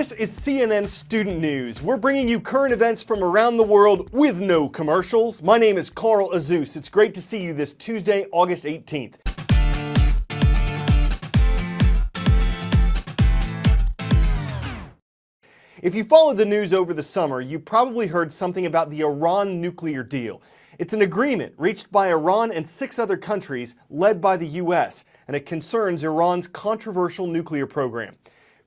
This is CNN Student News. We're bringing you current events from around the world with no commercials. My name is Carl Azus. It's great to see you this Tuesday, August 18th. If you followed the news over the summer, you probably heard something about the Iran nuclear deal. It's an agreement reached by Iran and 6 other countries, led by the U.S., and it concerns Iran's controversial nuclear program.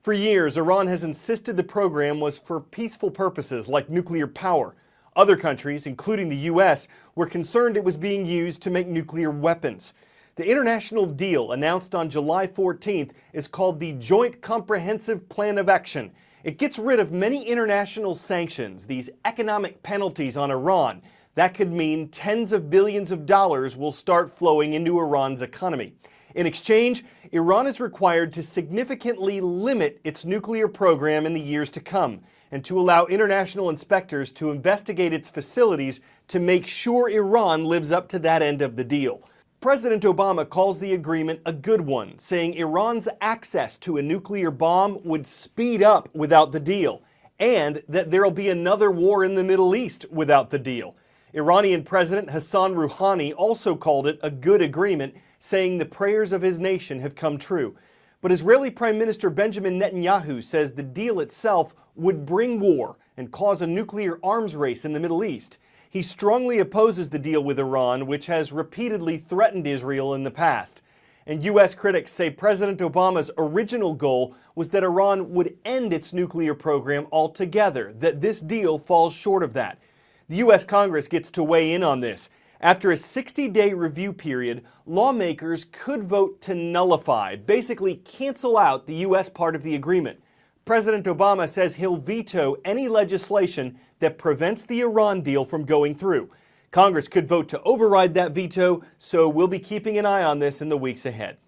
For years, Iran has insisted the program was for peaceful purposes like nuclear power. Other countries, including the U.S., were concerned it was being used to make nuclear weapons. The international deal announced on July 14th is called the Joint Comprehensive Plan of Action. It gets rid of many international sanctions, these economic penalties on Iran. That could mean tens of billions of dollars will start flowing into Iran's economy. In exchange, Iran is required to significantly limit its nuclear program in the years to come and to allow international inspectors to investigate its facilities to make sure Iran lives up to that end of the deal. President Obama calls the agreement a good one, saying Iran's access to a nuclear bomb would speed up without the deal, and that there'll be another war in the Middle East without the deal. Iranian President Hassan Rouhani also called it a good agreement, saying the prayers of his nation have come true. But Israeli Prime Minister Benjamin Netanyahu says the deal itself would bring war and cause a nuclear arms race in the Middle East. He strongly opposes the deal with Iran, which has repeatedly threatened Israel in the past. And U.S. critics say President Obama's original goal was that Iran would end its nuclear program altogether, that this deal falls short of that. The U.S. Congress gets to weigh in on this. After a 60-day review period, lawmakers could vote to nullify, basically cancel out the U.S. part of the agreement. President Obama says he'll veto any legislation that prevents the Iran deal from going through. Congress could vote to override that veto, so we'll be keeping an eye on this in the weeks ahead.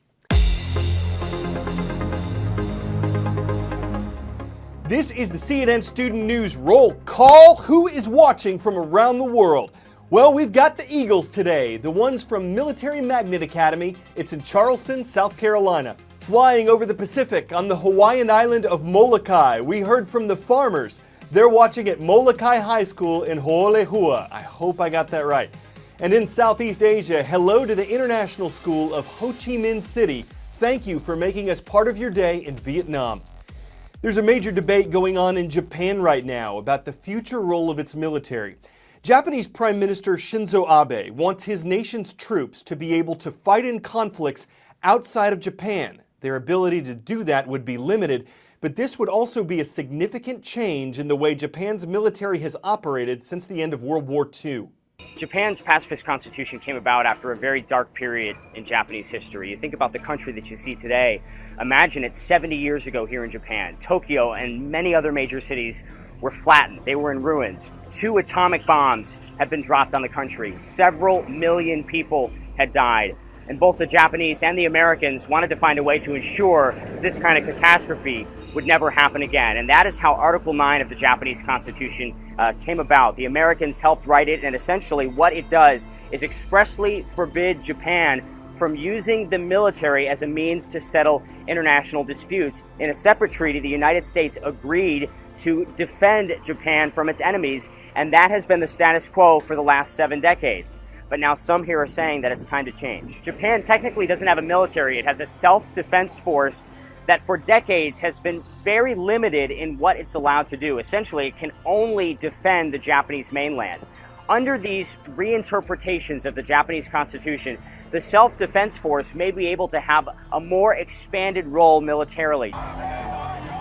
This is the CNN Student News Roll Call. Who is watching from around the world? Well, we've got the Eagles today, the ones from Military Magnet Academy. It's in Charleston, South Carolina. Flying over the Pacific on the Hawaiian island of Molokai, we heard from the farmers. They're watching at Molokai High School in Ho'olehua. I hope I got that right. And in Southeast Asia, hello to the International School of Ho Chi Minh City. Thank you for making us part of your day in Vietnam. There's a major debate going on in Japan right now about the future role of its military. Japanese Prime Minister Shinzo Abe wants his nation's troops to be able to fight in conflicts outside of Japan. Their ability to do that would be limited, but this would also be a significant change in the way Japan's military has operated since the end of World War II. Japan's pacifist constitution came about after a very dark period in Japanese history. You think about the country that you see today. Imagine it 70 years ago here in Japan. Tokyo and many other major cities were flattened. They were in ruins. 2 atomic bombs had been dropped on the country. Several million people had died. And both the Japanese and the Americans wanted to find a way to ensure this kind of catastrophe would never happen again. And that is how Article 9 of the Japanese Constitution came about. The Americans helped write it, and essentially what it does is expressly forbid Japan from using the military as a means to settle international disputes. In a separate treaty, the United States agreed to defend Japan from its enemies, and that has been the status quo for the last 7 decades. But now some here are saying that it's time to change. Japan technically doesn't have a military. It has a self-defense force that for decades has been very limited in what it's allowed to do. Essentially, it can only defend the Japanese mainland. Under these reinterpretations of the Japanese Constitution, the self-defense force may be able to have a more expanded role militarily.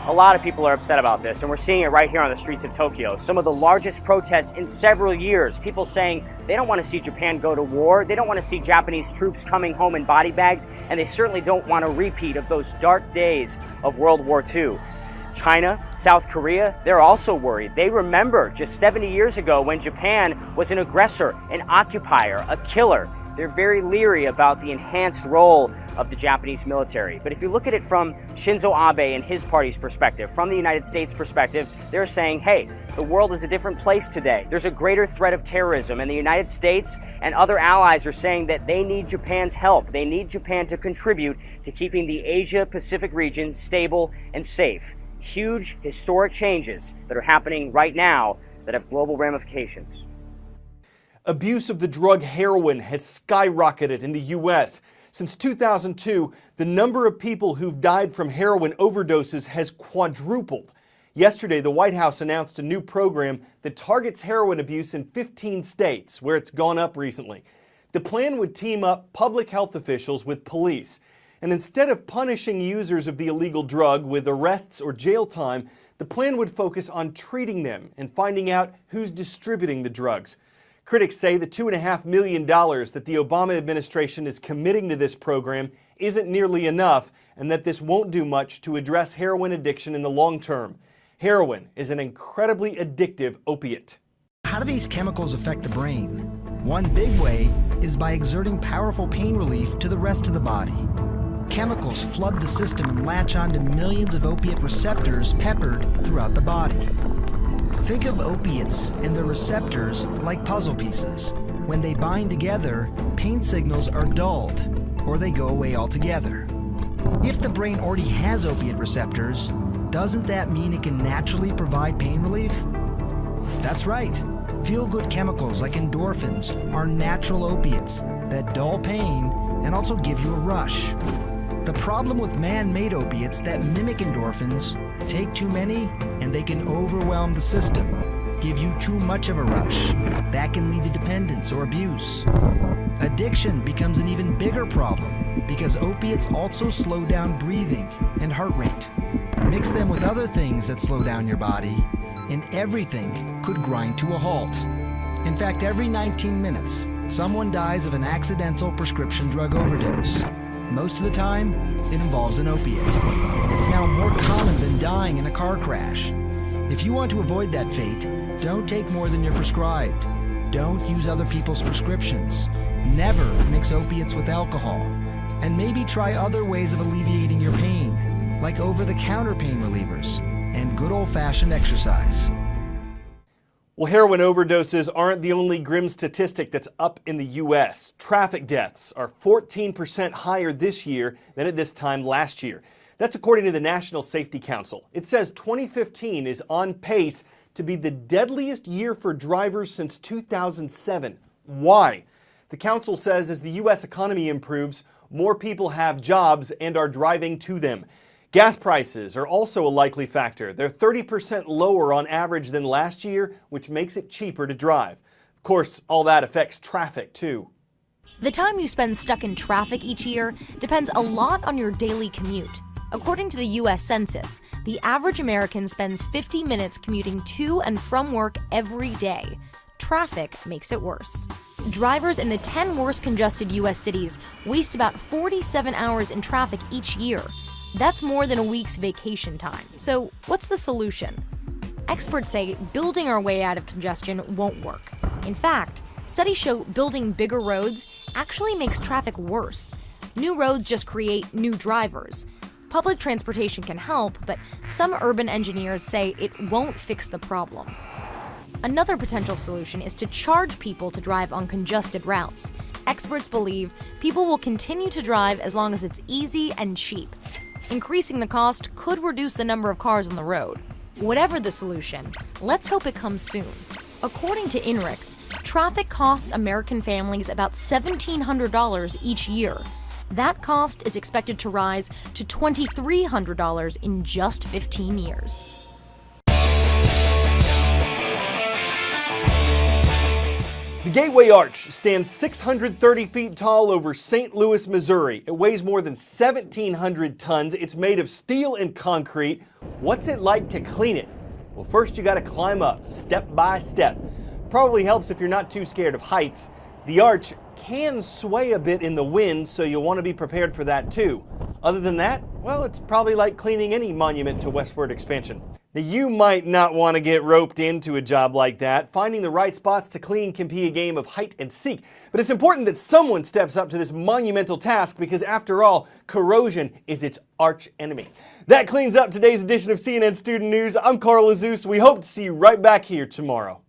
A lot of people are upset about this, and we're seeing it right here on the streets of Tokyo. Some of the largest protests in several years. People saying they don't want to see Japan go to war. They don't want to see Japanese troops coming home in body bags, and they certainly don't want a repeat of those dark days of World War II. China, South Korea, they're also worried. They remember just 70 years ago when Japan was an aggressor, an occupier, a killer. They're very leery about the enhanced role of the Japanese military. But if you look at it from Shinzo Abe and his party's perspective, from the United States perspective, they're saying, hey, the world is a different place today. There's a greater threat of terrorism, and the United States and other allies are saying that they need Japan's help. They need Japan to contribute to keeping the Asia-Pacific region stable and safe. Huge, historic changes that are happening right now that have global ramifications. Abuse of the drug heroin has skyrocketed in the U.S. Since 2002, the number of people who've died from heroin overdoses has quadrupled. Yesterday, the White House announced a new program that targets heroin abuse in 15 states, where it's gone up recently. The plan would team up public health officials with police. And instead of punishing users of the illegal drug with arrests or jail time, the plan would focus on treating them and finding out who's distributing the drugs. Critics say the $2.5 million that the Obama administration is committing to this program isn't nearly enough, and that this won't do much to address heroin addiction in the long term. Heroin is an incredibly addictive opiate. How do these chemicals affect the brain? One big way is by exerting powerful pain relief to the rest of the body. Chemicals flood the system and latch onto millions of opiate receptors peppered throughout the body. Think of opiates and their receptors like puzzle pieces. When they bind together, pain signals are dulled, or they go away altogether. If the brain already has opiate receptors, doesn't that mean it can naturally provide pain relief? That's right. Feel-good chemicals like endorphins are natural opiates that dull pain and also give you a rush. The problem with man-made opiates that mimic endorphins, take too many and they can overwhelm the system, give you too much of a rush. That can lead to dependence or abuse. Addiction becomes an even bigger problem because opiates also slow down breathing and heart rate. Mix them with other things that slow down your body, and everything could grind to a halt. In fact, every 19 minutes, someone dies of an accidental prescription drug overdose. Most of the time, it involves an opiate. It's now more common than dying in a car crash. If you want to avoid that fate, don't take more than you're prescribed. Don't use other people's prescriptions. Never mix opiates with alcohol. And maybe try other ways of alleviating your pain, like over-the-counter pain relievers and good old-fashioned exercise. Well, heroin overdoses aren't the only grim statistic that's up in the U.S. Traffic deaths are 14% higher this year than at this time last year. That's according to the National Safety Council. It says 2015 is on pace to be the deadliest year for drivers since 2007. Why? The council says as the U.S. economy improves, more people have jobs and are driving to them. Gas prices are also a likely factor. They're 30% lower on average than last year, which makes it cheaper to drive. Of course, all that affects traffic too. The time you spend stuck in traffic each year depends a lot on your daily commute. According to the U.S. Census, the average American spends 50 minutes commuting to and from work every day. Traffic makes it worse. Drivers in the 10 worst congested U.S. cities waste about 47 hours in traffic each year. That's more than a week's vacation time. So what's the solution? Experts say building our way out of congestion won't work. In fact, studies show building bigger roads actually makes traffic worse. New roads just create new drivers. Public transportation can help, but some urban engineers say it won't fix the problem. Another potential solution is to charge people to drive on congested routes. Experts believe people will continue to drive as long as it's easy and cheap. Increasing the cost could reduce the number of cars on the road. Whatever the solution, let's hope it comes soon. According to INRIX, traffic costs American families about $1,700 each year. That cost is expected to rise to $2,300 in just 15 years. The Gateway Arch stands 630 feet tall over St. Louis, Missouri. It weighs more than 1,700 tons. It's made of steel and concrete. What's it like to clean it? Well, first you got to climb up, step by step. Probably helps if you're not too scared of heights. The arch can sway a bit in the wind, so you'll want to be prepared for that too. Other than that, well, it's probably like cleaning any monument to westward expansion. Now, you might not want to get roped into a job like that. Finding the right spots to clean can be a game of hide and seek. But it's important that someone steps up to this monumental task because, after all, corrosion is its arch enemy. That cleans up today's edition of CNN Student News. I'm Carl Azus. We hope to see you right back here tomorrow.